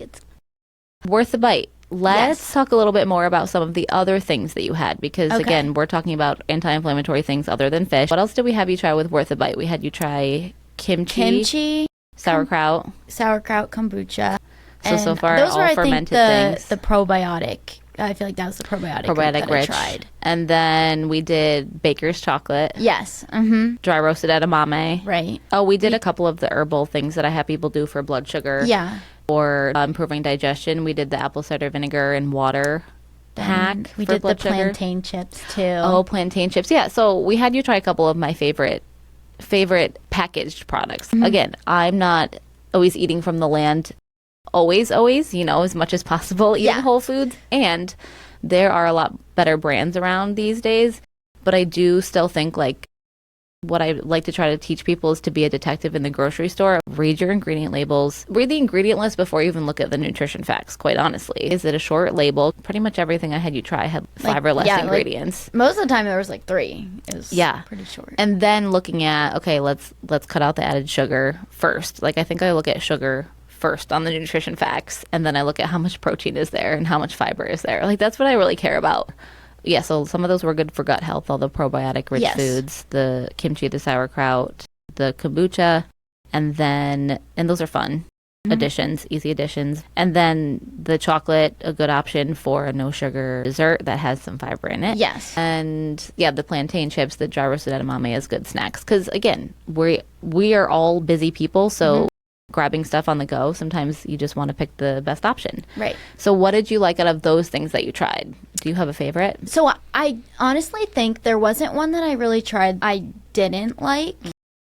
It's worth the bite. Let's talk a little bit more about some of the other things that you had, because again, we're talking about anti-inflammatory things other than fish. What else did we have you try with worth a bite? We had you try kimchi, sauerkraut, kombucha. So far, those all were, I fermented think, things. The probiotic. I feel like that was the probiotic that rich. I tried. And then we did baker's chocolate. Yes. Mm-hmm. Dry roasted edamame. Right. Oh, we did a couple of the herbal things that I have people do for blood sugar. Yeah. Or improving digestion. We did the apple cider vinegar and water hack. We for did the blood sugar. plantain chips too. Oh, plantain chips. Yeah. So we had you try a couple of my favorite packaged products. Mm-hmm. Again, I'm not always eating from the land. Always, as much as possible, eating whole foods. And there are a lot better brands around these days. But I do still think, like, what I like to try to teach people is to be a detective in the grocery store. Read your ingredient labels. Read the ingredient list before you even look at the nutrition facts, quite honestly. Is it a short label? Pretty much everything I had you try had 5 or less ingredients. Most of the time there was 3. It was pretty short. And then looking at, okay, let's cut out the added sugar first. Like, I think I look at sugar first on the nutrition facts, and then I look at how much protein is there and how much fiber is there. Like, that's what I really care about. Yeah, so some of those were good for gut health, all the probiotic-rich foods, the kimchi, the sauerkraut, the kombucha, and those are fun additions, easy additions. And then the chocolate, a good option for a no-sugar dessert that has some fiber in it. Yes. And, yeah, the plantain chips, the dry roasted edamame is good snacks. Because, again, we are all busy people, so grabbing stuff on the go, sometimes you just want to pick the best option. Right. So what did you like out of those things that you tried? Do you have a favorite? So I honestly think there wasn't one that I really tried I didn't like,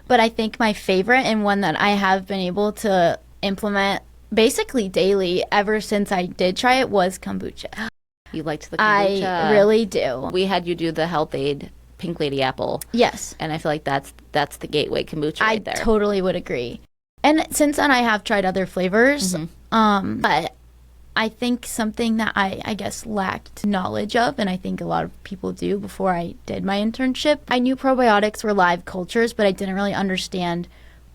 but I think my favorite and one that I have been able to implement basically daily ever since I did try it was kombucha. You liked the kombucha? I really do. We had you do the Health Aid Pink Lady Apple. Yes. And I feel like that's the gateway kombucha right there. I totally would agree. And since then, I have tried other flavors, but I think something that I guess lacked knowledge of, and I think a lot of people do before I did my internship, I knew probiotics were live cultures, but I didn't really understand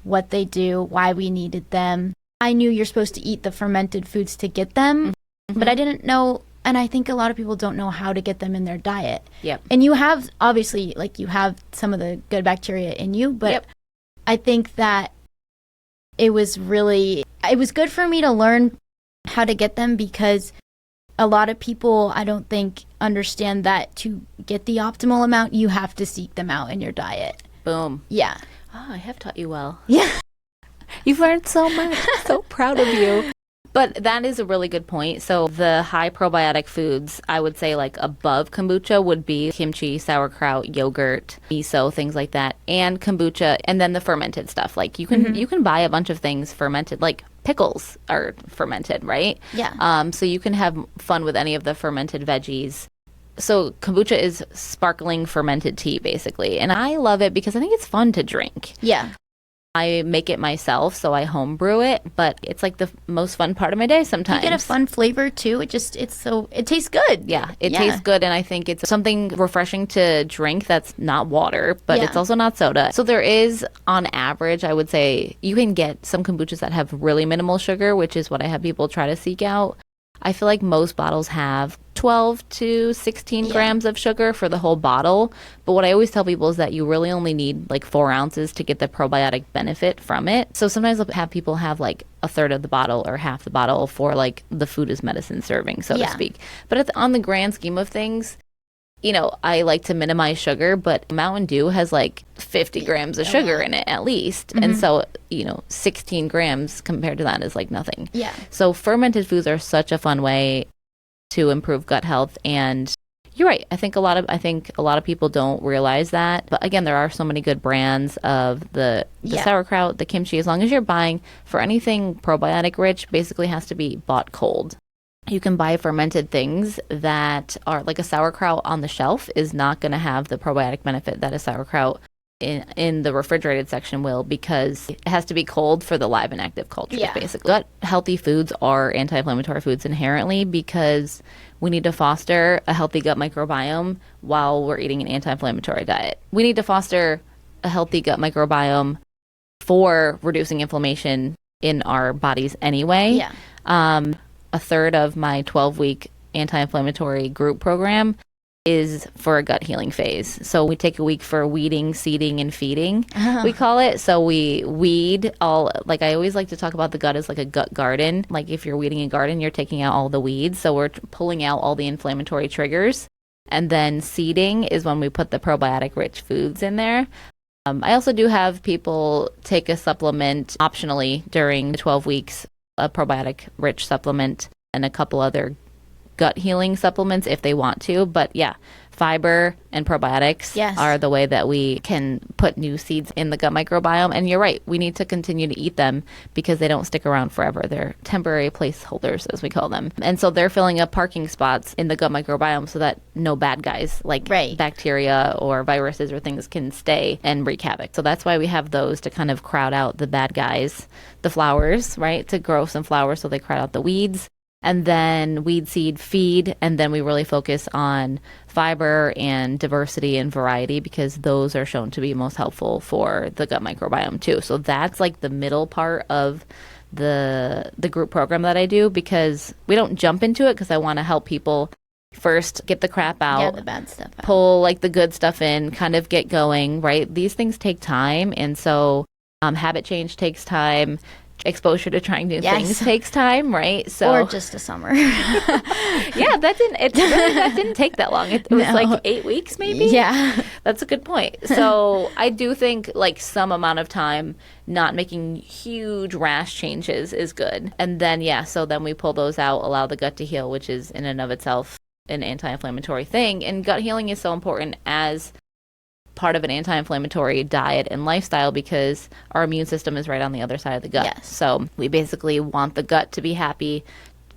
what they do, why we needed them. I knew you're supposed to eat the fermented foods to get them, but I didn't know, and I think a lot of people don't know how to get them in their diet. Yep. And you have, obviously, you have some of the good bacteria in you, but I think that it was good for me to learn how to get them, because a lot of people, I don't think, understand that to get the optimal amount, you have to seek them out in your diet. Boom. Yeah. Oh, I have taught you well. Yeah. You've learned so much. So proud of you. But that is a really good point. So the high probiotic foods, I would say, above kombucha would be kimchi, sauerkraut, yogurt, miso, things like that, and kombucha, and then the fermented stuff. Like you can buy a bunch of things fermented, like pickles are fermented, right? Yeah. So you can have fun with any of the fermented veggies. So kombucha is sparkling fermented tea, basically. And I love it because I think it's fun to drink. Yeah. I make it myself, so I homebrew it, but it's the most fun part of my day sometimes. You get a fun flavor too. It tastes good. Yeah, it tastes good, and I think it's something refreshing to drink that's not water, but it's also not soda. So there is, on average, I would say, you can get some kombuchas that have really minimal sugar, which is what I have people try to seek out. I feel like most bottles have 12 to 16 grams of sugar for the whole bottle. But what I always tell people is that you really only need 4 ounces to get the probiotic benefit from it. So sometimes I'll have people have a third of the bottle or half the bottle for the food is medicine serving, so to speak. But on the grand scheme of things, I like to minimize sugar, but Mountain Dew has 50 grams of sugar in it at least. And so, 16 grams compared to that is nothing. Yeah. So fermented foods are such a fun way to improve gut health. And you're right. I think a lot of people don't realize that. But again, there are so many good brands of the sauerkraut, the kimchi. As long as you're buying for anything probiotic rich, basically has to be bought cold. You can buy fermented things that are a sauerkraut on the shelf is not going to have the probiotic benefit that a sauerkraut in the refrigerated section will, because it has to be cold for the live and active cultures, basically. Gut healthy foods are anti-inflammatory foods inherently, because we need to foster a healthy gut microbiome while we're eating an anti-inflammatory diet. We need to foster a healthy gut microbiome for reducing inflammation in our bodies anyway. Yeah. A third of my 12-week anti-inflammatory group program is for a gut healing phase. So we take a week for weeding, seeding, and feeding, we call it. So we weed all, like I always like to talk about the gut as like a gut garden. Like if you're weeding a garden, you're taking out all the weeds. So we're pulling out all the inflammatory triggers. And then seeding is when we put the probiotic-rich foods in there. I also do have people take a supplement optionally during the 12 weeks, a probiotic-rich supplement and a couple other gut healing supplements if they want to. But yeah, fiber and probiotics are the way that we can put new seeds in the gut microbiome. And you're right, we need to continue to eat them because they don't stick around forever. They're temporary placeholders, as we call them. And so they're filling up parking spots in the gut microbiome so that no bad guys like bacteria or viruses or things can stay and wreak havoc. So that's why we have those to kind of crowd out the bad guys, the flowers, right? To grow some flowers so they crowd out the weeds. And then weed, seed, feed, and then we really focus on fiber and diversity and variety because those are shown to be most helpful for the gut microbiome too. So that's like the middle part of the group program that I do because we don't jump into it because I want to help people first get the crap out, the bad stuff out. Pull like the good stuff in, kind of get going, right? These things take time, and so habit change takes time. Exposure to trying new things takes time, right? So or just a summer. That didn't take that long. It was like 8 weeks maybe. Yeah, that's a good point. So I do think like some amount of time not making huge rash changes is good. And then so then we pull those out, allow the gut to heal, which is in and of itself an anti-inflammatory thing. And gut healing is so important as part of an anti-inflammatory diet and lifestyle because our immune system is right on the other side of the gut. So we basically want the gut to be happy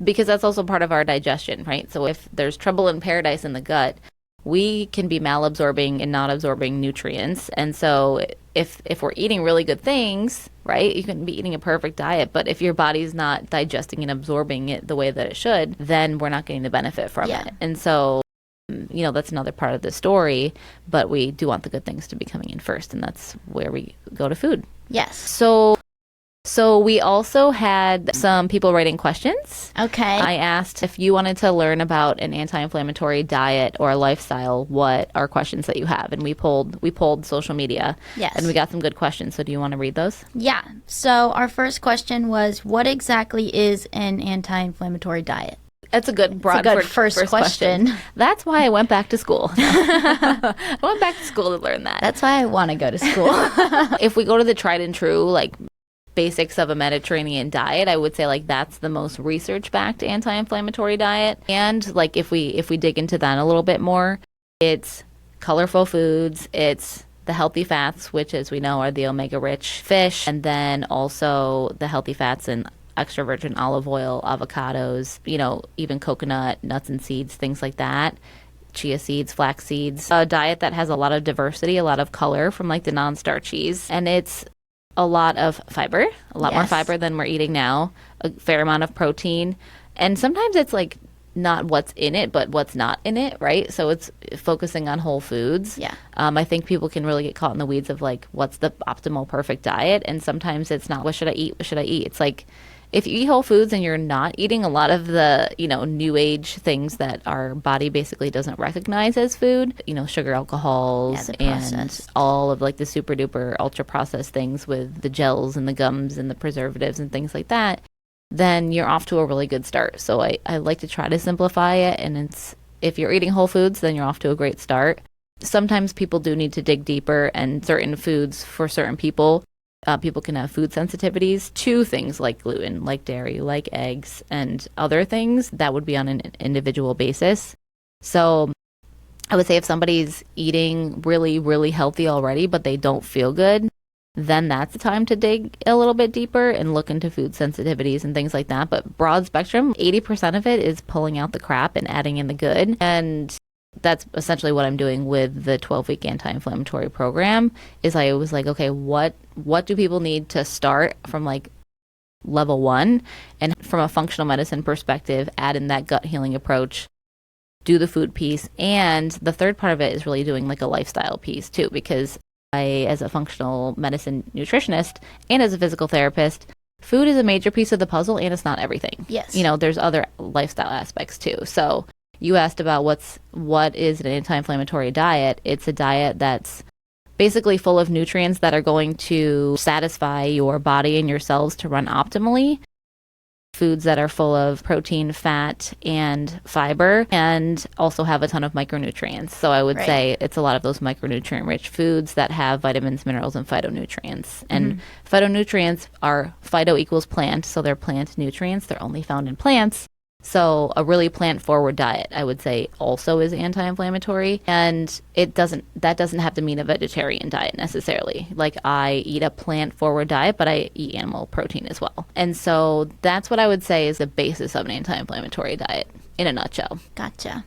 because that's also part of our digestion, right? So if there's trouble in paradise in the gut, we can be malabsorbing and not absorbing nutrients. And so if we're eating really good things, right, you can be eating a perfect diet, but if your body's not digesting and absorbing it the way that it should, then we're not getting the benefit from it. And so that's another part of the story, but we do want the good things to be coming in first, and that's where we go to food. Yes. So we also had some people writing questions. Okay. I asked if you wanted to learn about an anti-inflammatory diet or lifestyle, what are questions that you have? And we polled social media. Yes. And we got some good questions. So do you want to read those? Yeah. So our first question was, what exactly is an anti-inflammatory diit? That's a good first question. That's why I went back to school. I went back to school to learn that. That's why I want to go to school. If we go to the tried and true, like basics of a Mediterranean diet, I would say like that's the most research-backed anti-inflammatory diet. And like if we dig into that a little bit more, it's colorful foods, it's the healthy fats, which as we know are the omega-rich fish, and then also the healthy fats and extra virgin olive oil, avocados, even coconut, nuts and seeds, things like that. Chia seeds, flax seeds. A diet that has a lot of diversity, a lot of color from like the non-starchies. And it's a lot of fiber, a lot more fiber than we're eating now, a fair amount of protein. And sometimes it's like not what's in it, but what's not in it, right? So it's focusing on whole foods. Yeah. I think people can really get caught in the weeds of like, what's the optimal perfect diet? And sometimes it's not, what should I eat? What should I eat? It's like, if you eat whole foods and you're not eating a lot of the, new age things that our body basically doesn't recognize as food, sugar, alcohols, and all of like the super duper ultra processed things with the gels and the gums and the preservatives and things like that, then you're off to a really good start. So I like to try to simplify it. And if you're eating whole foods, then you're off to a great start. Sometimes people do need to dig deeper, and certain foods for certain people, people can have food sensitivities to things like gluten, like dairy, like eggs, and other things that would be on an individual basis. So I would say if somebody's eating really, really healthy already, but they don't feel good, then that's the time to dig a little bit deeper and look into food sensitivities and things like that. But broad spectrum, 80% of it is pulling out the crap and adding in the good. And that's essentially what I'm doing with the 12-week anti-inflammatory program. Is I was like, okay, what do people need to start from like level 1, and from a functional medicine perspective, add in that gut healing approach, do the food piece, and the third part of it is really doing like a lifestyle piece too, because I, as a functional medicine nutritionist and as a physical therapist, food is a major piece of the puzzle, and it's not everything. Yes. You know, there's other lifestyle aspects too. So you asked about what is an anti-inflammatory diet. It's a diet that's basically full of nutrients that are going to satisfy your body and your cells to run optimally. Foods that are full of protein, fat, and fiber, and also have a ton of micronutrients. So I would say it's a lot of those micronutrient-rich foods that have vitamins, minerals, and phytonutrients. And phytonutrients are phyto equals plant, so they're plant nutrients. They're only found in plants. So a really plant-forward diet, I would say, also is anti-inflammatory. And that doesn't have to mean a vegetarian diet necessarily. Like, I eat a plant-forward diet, but I eat animal protein as well. And so that's what I would say is the basis of an anti-inflammatory diet in a nutshell. Gotcha.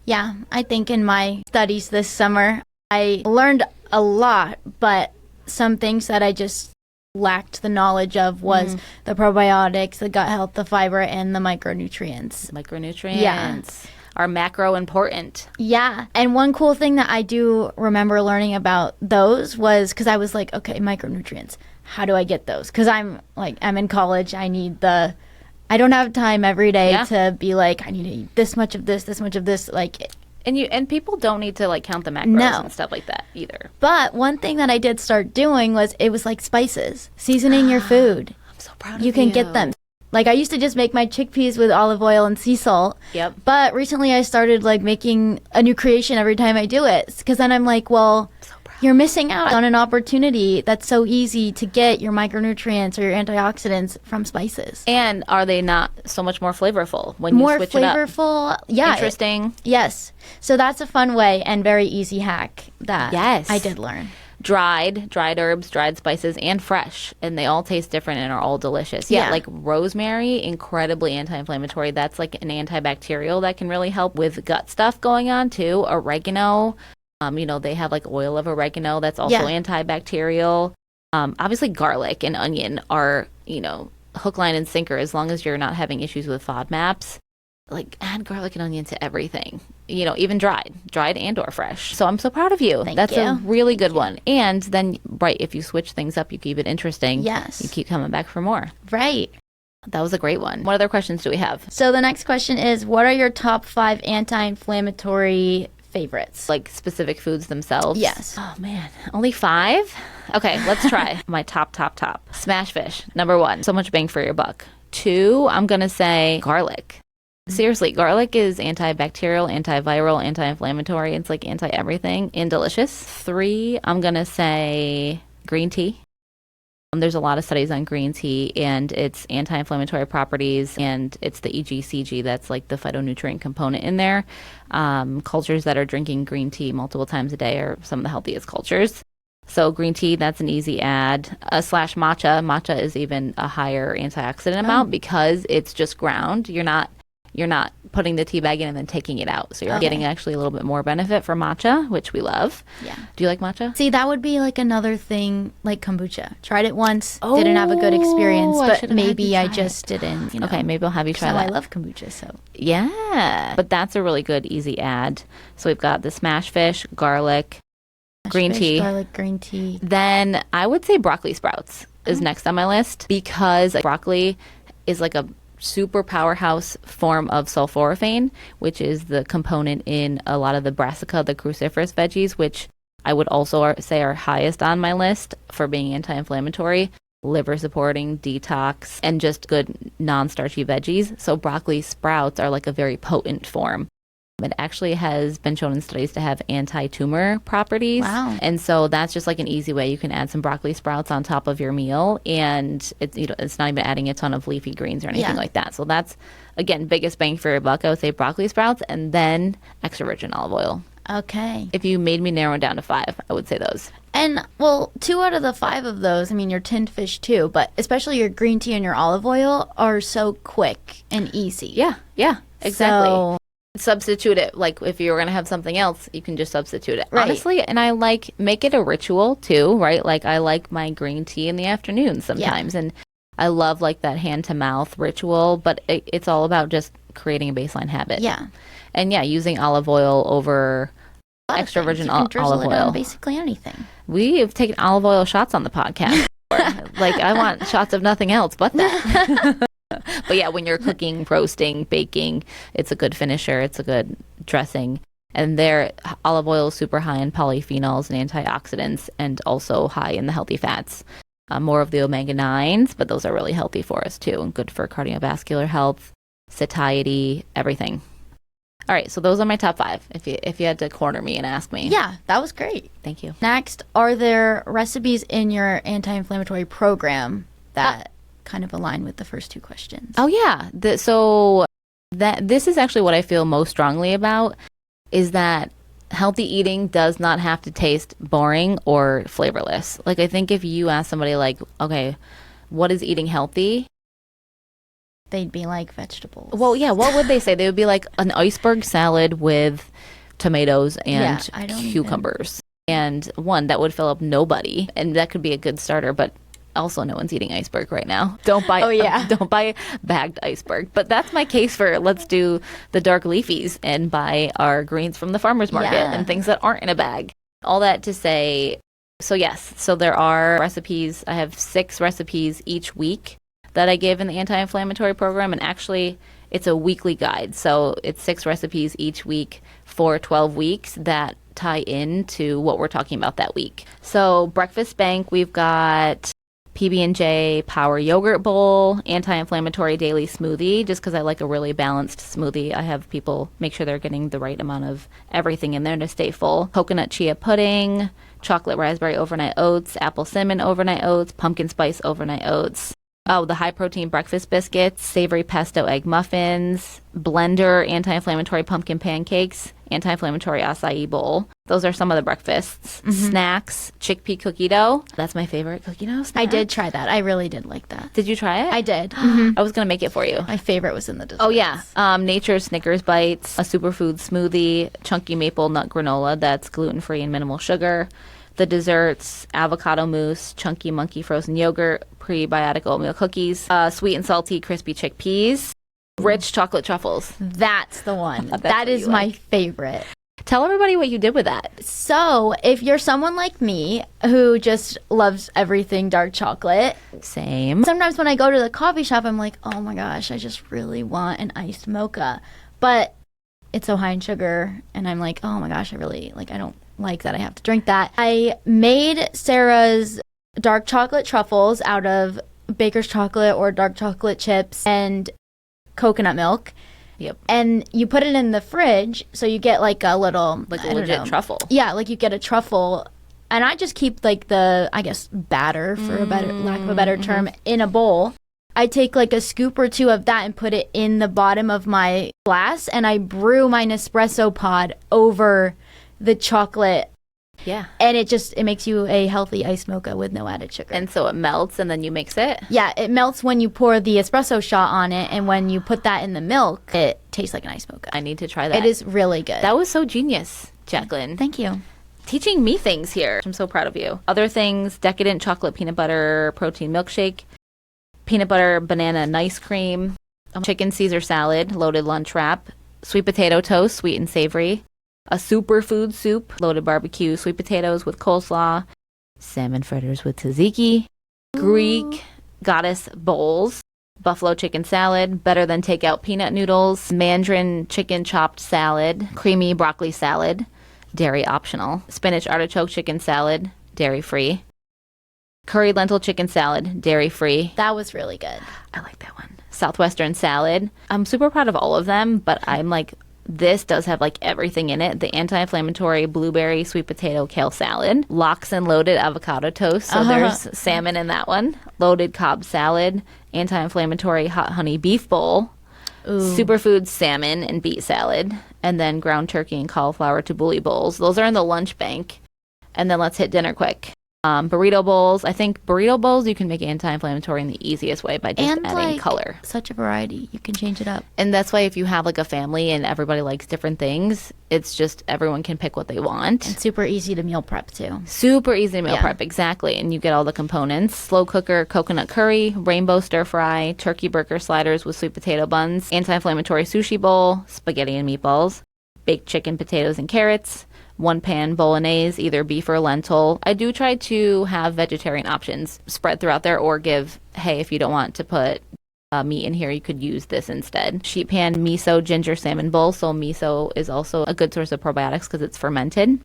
Yeah, I think in my studies this summer, I learned a lot, but some things that I just lacked the knowledge of was the probiotics, the gut health, the fiber, and the micronutrients. Micronutrients are macro important. Yeah. And one cool thing that I do remember learning about those was because I was like, okay, micronutrients, how do I get those? Because I'm in college. I don't have time every day to be like, I need to eat this much of this much of this. And people don't need to count the macros and stuff like that either. But one thing that I did start doing was spices, seasoning your food. I'm so proud of you. You can get them. I used to just make my chickpeas with olive oil and sea salt. Yep. But recently I started making a new creation every time I do it. Because then I'm like, well, you're missing out on an opportunity that's so easy to get your micronutrients or your antioxidants from spices. And are they not so much more flavorful when you switch it up? More flavorful, yeah. Interesting. Yes. So that's a fun way and very easy hack that I did learn. Dried herbs, dried spices, and fresh. And they all taste different and are all delicious. Yeah, like rosemary, incredibly anti-inflammatory. That's like an antibacterial that can really help with gut stuff going on too. Oregano. They have oil of oregano that's also antibacterial. Obviously, garlic and onion are, hook, line, and sinker as long as you're not having issues with FODMAPs. Add garlic and onion to everything, even dried and or fresh. So I'm so proud of you. That's a really good one. And then, if you switch things up, you keep it interesting. Yes. You keep coming back for more. Right. That was a great one. What other questions do we have? So the next question is, what are your top 5 anti-inflammatory favorites? Specific foods themselves? Yes. Oh, man. Only 5? Okay, let's try. My top. Smash fish, number 1. So much bang for your buck. 2, I'm going to say garlic. Seriously, garlic is antibacterial, antiviral, anti-inflammatory. It's anti-everything and delicious. 3, I'm going to say green tea. There's a lot of studies on green tea and its anti-inflammatory properties, and it's the EGCG that's the phytonutrient component in there. Cultures that are drinking green tea multiple times a day are some of the healthiest cultures. So green tea, that's an easy add. Slash matcha. Matcha is even a higher antioxidant amount because it's just ground. You're not putting the tea bag in and then taking it out. So you're getting actually a little bit more benefit from matcha, which we love. Yeah. Do you like matcha? See, that would be another thing like kombucha. Tried it once, didn't have a good experience, but maybe I just didn't, Okay, maybe I'll have you try that. I love kombucha, so. Yeah. But that's a really good, easy add. So we've got the smash fish, garlic, green tea. Garlic, green tea. Then I would say broccoli sprouts is next on my list because broccoli is a super powerhouse form of sulforaphane, which is the component in a lot of the brassica, the cruciferous veggies, which I would also say are highest on my list for being anti-inflammatory, liver supporting, detox, and just good non-starchy veggies. So broccoli sprouts are a very potent form. It actually has been shown in studies to have anti-tumor properties. Wow. And so that's just an easy way. You can add some broccoli sprouts on top of your meal, and it's not even adding a ton of leafy greens or anything like that. So that's, again, biggest bang for your buck. I would say broccoli sprouts and then extra virgin olive oil. Okay. If you made me narrow it down to 5, I would say those. And, 2 out of the 5 of those, your tinned fish too, but especially your green tea and your olive oil are so quick and easy. Yeah, exactly. So, substitute it. If you're going to have something else, you can just substitute it. Right. Honestly, and I make it a ritual too, right? I like my green tea in the afternoon sometimes. And I love that hand to mouth ritual, but it's all about just creating a baseline habit. Yeah. And using olive oil over extra virgin olive oil. Basically anything. We have taken olive oil shots on the podcast. Like, I want shots of nothing else but that. But yeah, when you're cooking, roasting, baking, it's a good finisher. It's a good dressing. And their olive oil is super high in polyphenols and antioxidants, and also high in the healthy fats. More of the omega-9s, but those are really healthy for us too, and good for cardiovascular health, satiety, everything. All right, so those are my top 5, if you had to corner me and ask me. Yeah, that was great. Thank you. Next, are there recipes in your anti-inflammatory program that kind of align with the first 2 questions? Oh, yeah. This is actually what I feel most strongly about, is that healthy eating does not have to taste boring or flavorless. Like, I think if you ask somebody like, okay, what is eating healthy? They'd be like vegetables. Well, yeah, what would they say? They would be like an iceberg salad with tomatoes and cucumbers. And one, that would fill up nobody. And that could be a good starter, but also no one's eating iceberg right now. Don't buy don't buy bagged iceberg. But that's my case for let's do the dark leafies and buy our greens from the farmer's market and things that aren't in a bag. All that to say, so yes, so there are recipes. I have 6 recipes each week that I give in the anti-inflammatory program, and actually it's a weekly guide. So it's 6 recipes each week for 12 weeks that tie into what we're talking about that week. So breakfast bank, we've got PB&J Power Yogurt Bowl, anti-inflammatory daily smoothie, just because I like a really balanced smoothie. I have people make sure they're getting the right amount of everything in there to stay full. Coconut chia pudding, chocolate raspberry overnight oats, apple cinnamon overnight oats, pumpkin spice overnight oats. Oh, the high-protein breakfast biscuits, savory pesto egg muffins, blender anti-inflammatory pumpkin pancakes, anti-inflammatory acai bowl. Those are some of the breakfasts. Snacks, chickpea cookie dough. That's my favorite cookie dough snack. I did try that. I really did like that. Did you try it? I did. I was going to make it for you. My favorite was in the desserts. Oh, yeah. Nature's Snickers Bites, a superfood smoothie, chunky maple nut granola that's gluten-free and minimal sugar. The desserts, avocado mousse, chunky monkey frozen yogurt, prebiotic oatmeal cookies, sweet and salty crispy chickpeas, rich chocolate truffles. That's the one. That is my favorite. Tell everybody what you did with that. So if you're someone like me who just loves everything dark chocolate. Same. Sometimes when I go to the coffee shop, I'm like, oh my gosh, I just really want an iced mocha. But it's so high in sugar. And I'm like, oh my gosh, I don't like that I have to drink that. I made Sarah's dark chocolate truffles out of baker's chocolate or dark chocolate chips and coconut milk. Yep. And you put it in the fridge, so you get like a little... Like a legit truffle. Yeah, like you get a truffle. And I just keep like the, I guess, batter, for a better lack of a better term, in a bowl. I take like a scoop or 2 of that and put it in the bottom of my glass, and I brew my Nespresso pod over the chocolate. Yeah. And it makes you a healthy iced mocha with no added sugar. And so it melts and then you mix it? Yeah, it melts when you pour the espresso shot on it, and when you put that in the milk, it tastes like an iced mocha. I need to try that. It is really good. That was so genius, Jacqueline. Thank you. Teaching me things here. I'm so proud of you. Other things, decadent chocolate peanut butter protein milkshake, peanut butter banana nice cream, chicken Caesar salad, loaded lunch wrap, sweet potato toast, sweet and savory, a superfood soup, loaded barbecue sweet potatoes with coleslaw, salmon fritters with tzatziki, Greek goddess bowls, buffalo chicken salad, better than takeout peanut noodles, mandarin chicken chopped salad, creamy broccoli salad, dairy optional, spinach artichoke chicken salad, dairy free, curry lentil chicken salad, dairy free. That was really good. I like that one. Southwestern salad. I'm super proud of all of them, but I'm like, this does have like everything in it. The anti-inflammatory blueberry sweet potato kale salad, lox and loaded avocado toast. So there's salmon in that one. Loaded Cobb salad, anti-inflammatory hot honey beef bowl, superfood salmon and beet salad, and then ground turkey and cauliflower tabbouleh bowls. Those are in the lunch bank. And then let's hit dinner quick. Burrito bowls. I think burrito bowls you can make anti-inflammatory in the easiest way by just adding color. Such a variety. You can change it up. And that's why if you have like a family and everybody likes different things, it's just everyone can pick what they want. And super easy to meal prep too. Super easy to meal prep, exactly. And you get all the components. Slow cooker coconut curry, rainbow stir fry, turkey burger sliders with sweet potato buns, anti-inflammatory sushi bowl, spaghetti and meatballs, baked chicken, potatoes, and carrots, one pan bolognese, either beef or lentil. I do try to have vegetarian options spread throughout there, or give, hey, if you don't want to put meat in here, you could use this instead. Sheet pan miso ginger salmon bowl. So miso is also a good source of probiotics because it's fermented.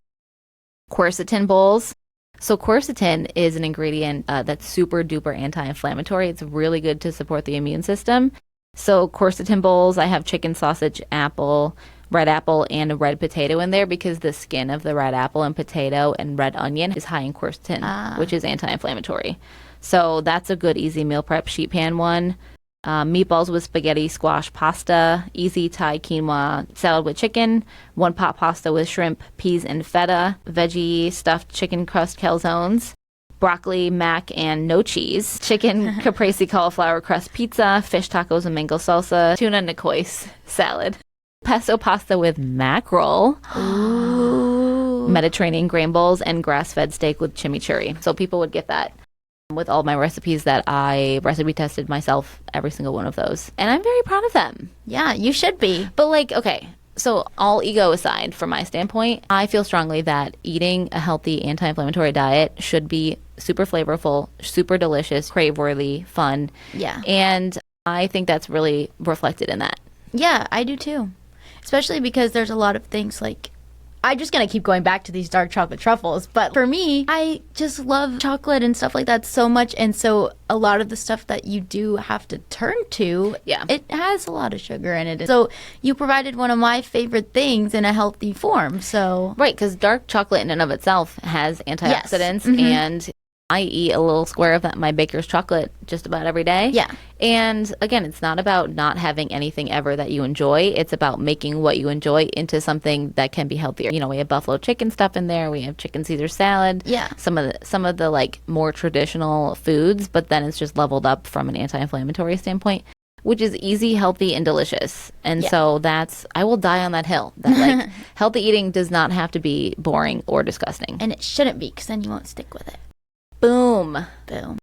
Quercetin bowls. So quercetin is an ingredient that's super duper anti-inflammatory. It's really good to support the immune system. So quercetin bowls, I have chicken, sausage, apple, red apple, and a red potato in there because the skin of the red apple and potato and red onion is high in quercetin, which is anti-inflammatory. So that's a good easy meal prep sheet pan one. Meatballs with spaghetti, squash, pasta, easy Thai quinoa salad with chicken, one pot pasta with shrimp, peas, and feta, veggie stuffed chicken crust calzones, broccoli, mac, and no cheese, chicken caprese cauliflower crust pizza, fish tacos and mango salsa, tuna nicoise salad, pesto pasta with mackerel, Mediterranean grain bowls, and grass-fed steak with chimichurri. So people would get that with all my recipes that I recipe tested myself, every single one of those. And I'm very proud of them. Yeah, you should be. But like, okay, so all ego aside, from my standpoint, I feel strongly that eating a healthy anti-inflammatory diet should be super flavorful, super delicious, crave-worthy, fun. Yeah. And I think that's really reflected in that. Yeah, I do too. Especially because there's a lot of things like, I'm just going to keep going back to these dark chocolate truffles. But for me, I just love chocolate and stuff like that so much. And so a lot of the stuff that you do have to turn to, it has a lot of sugar in it. So you provided one of my favorite things in a healthy form. So right, because dark chocolate in and of itself has antioxidants. Yes. And I eat a little square of that, my baker's chocolate, just about every day. Yeah. And again, it's not about not having anything ever that you enjoy. It's about making what you enjoy into something that can be healthier. You know, we have buffalo chicken stuff in there. We have chicken Caesar salad. Yeah. Some of the like more traditional foods, but then it's just leveled up from an anti-inflammatory standpoint, which is easy, healthy, and delicious. And so I will die on that hill. That like healthy eating does not have to be boring or disgusting. And it shouldn't be, because then you won't stick with it. Boom. Boom.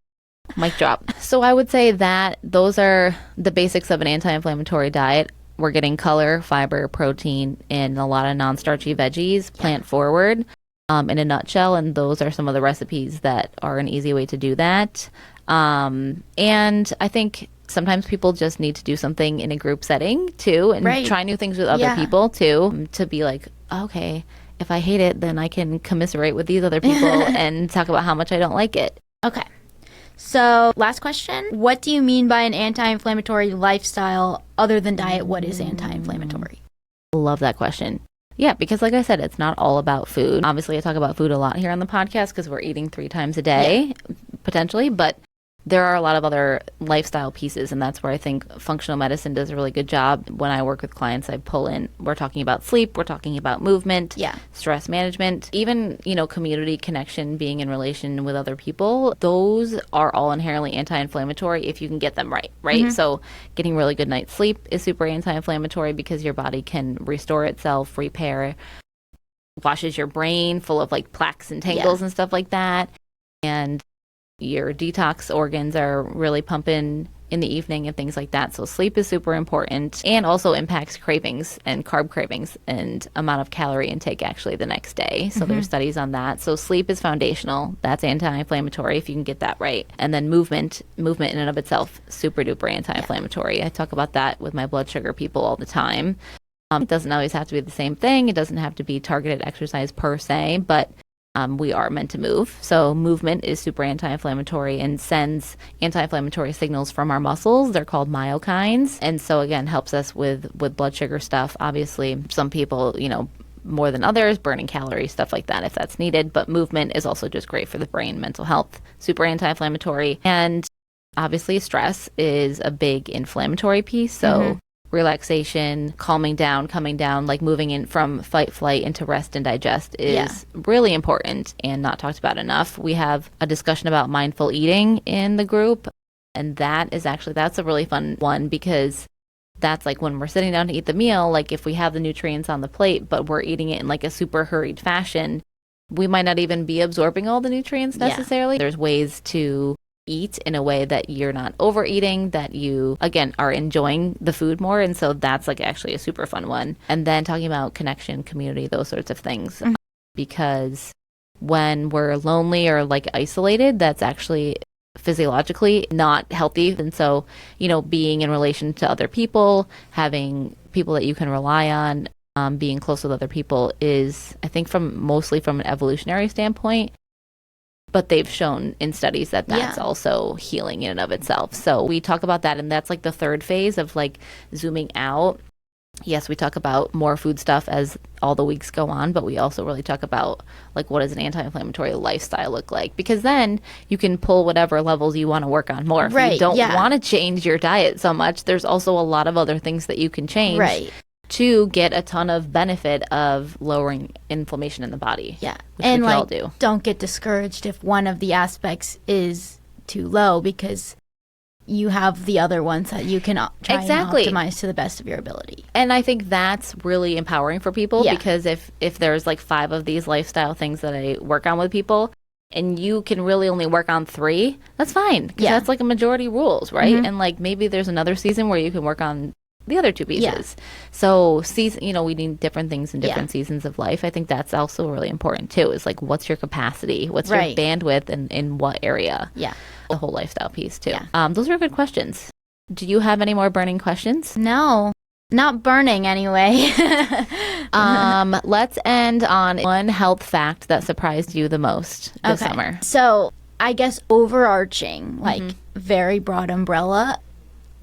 Mic drop. So I would say that those are the basics of an anti-inflammatory diet. We're getting color, fiber, protein, and a lot of non-starchy veggies, plant forward, in a nutshell. And those are some of the recipes that are an easy way to do that. And I think sometimes people just need to do something in a group setting too, and try new things with other people too, to be like, okay, if I hate it, then I can commiserate with these other people and talk about how much I don't like it. Okay. So, last question. What do you mean by an anti-inflammatory lifestyle other than diet? What is anti-inflammatory? Love that question. Yeah, because like I said, it's not all about food. Obviously, I talk about food a lot here on the podcast because we're eating 3 times a day, potentially, but there are a lot of other lifestyle pieces, and that's where I think functional medicine does a really good job. When I work with clients, I pull in, we're talking about sleep, we're talking about movement, stress management, even, you know, community connection, being in relation with other people. Those are all inherently anti-inflammatory if you can get them right? Mm-hmm. So getting really good night's sleep is super anti-inflammatory because your body can restore itself, repair, washes your brain full of like plaques and tangles and stuff like that. And your detox organs are really pumping in the evening and things like that. So sleep is super important, and also impacts cravings and carb cravings and amount of calorie intake actually the next day. So there's studies on that. So sleep is foundational. That's anti-inflammatory if you can get that right. And then movement in and of itself, super duper anti-inflammatory. I talk about that with my blood sugar people all the time. It doesn't always have to be the same thing. It doesn't have to be targeted exercise per se, but we are meant to move. So movement is super anti-inflammatory and sends anti-inflammatory signals from our muscles. They're called myokines. And so again, helps us with blood sugar stuff. Obviously, some people, you know, more than others, burning calories, stuff like that if that's needed. But movement is also just great for the brain, mental health, super anti-inflammatory. And obviously stress is a big inflammatory piece. So relaxation, calming down, coming down, like moving in from fight, flight into rest and digest is really important and not talked about enough. We have a discussion about mindful eating in the group, and that's a really fun one because that's like when we're sitting down to eat the meal, like if we have the nutrients on the plate, but we're eating it in like a super hurried fashion, we might not even be absorbing all the nutrients necessarily. There's ways to eat in a way that you're not overeating, that you, again, are enjoying the food more. And so that's like actually a super fun one. And then talking about connection, community, those sorts of things. because when we're lonely or like isolated, that's actually physiologically not healthy. And so, being in relation to other people, having people that you can rely on, being close with other people is, I think, mostly from an evolutionary standpoint. But they've shown in studies that that's also healing in and of itself. So we talk about that, and that's like the third phase of like zooming out. Yes, we talk about more food stuff as all the weeks go on, but we also really talk about like what does an anti-inflammatory lifestyle look like? Because then you can pull whatever levels you want to work on more. If you don't want to change your diet so much, there's also a lot of other things that you can change to get a ton of benefit of lowering inflammation in the body. Yeah. Which and we like, all do. Don't get discouraged if one of the aspects is too low, because you have the other ones that you can try and optimize to the best of your ability. And I think that's really empowering for people, because if there's like 5 of these lifestyle things that I work on with people, and you can really only work on 3, that's fine. Because that's like a majority rules, right? And like maybe there's another season where you can work on the other 2 pieces. So we need different things in different seasons of life. I think that's also really important too, is like what's your capacity? What's your bandwidth and in what area? Yeah. The whole lifestyle piece too. Those are good questions. Do you have any more burning questions? No. Not burning anyway. Let's end on one health fact that surprised you the most this summer. So I guess overarching, like very broad umbrella,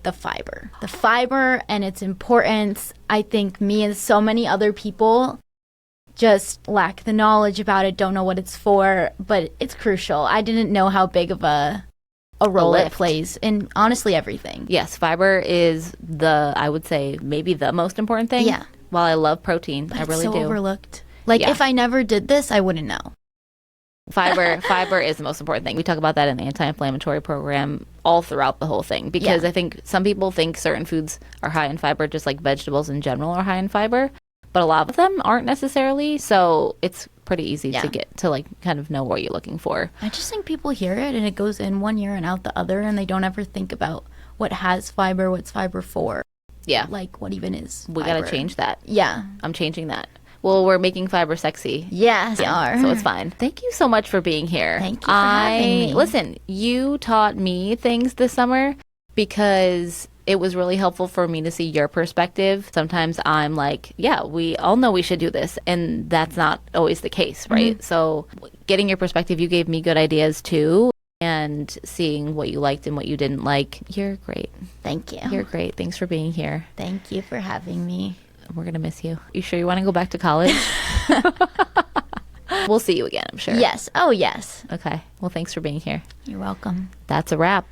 the fiber and its importance. I think me and so many other people just lack the knowledge about it, don't know what it's for, but it's crucial. I didn't know how big of a role it plays in honestly everything. Yes, fiber is I would say maybe the most important thing. Yeah. While I love protein, but I really it's so do. Overlooked. Like if I never did this, I wouldn't know. Fiber is the most important thing. We talk about that in the anti-inflammatory program all throughout the whole thing, because I think some people think certain foods are high in fiber, just like vegetables in general are high in fiber, but a lot of them aren't necessarily. So it's pretty easy to get to like kind of know what you're looking for. I just think people hear it and it goes in one ear and out the other, and they don't ever think about what has fiber, what's fiber for. Yeah. Like what even is fiber. We got to change that. Yeah. I'm changing that. Well, we're making fiber sexy. Yes, we are. So it's fine. Thank you so much for being here. Thank you for having me. Listen, you taught me things this summer because it was really helpful for me to see your perspective. Sometimes I'm like, yeah, we all know we should do this. And that's not always the case, right? So getting your perspective, you gave me good ideas too. And seeing what you liked and what you didn't like. You're great. Thank you. You're great. Thanks for being here. Thank you for having me. We're going to miss you. You sure you want to go back to college? We'll see you again, I'm sure. Yes. Oh, yes. Okay. Well, thanks for being here. You're welcome. That's a wrap.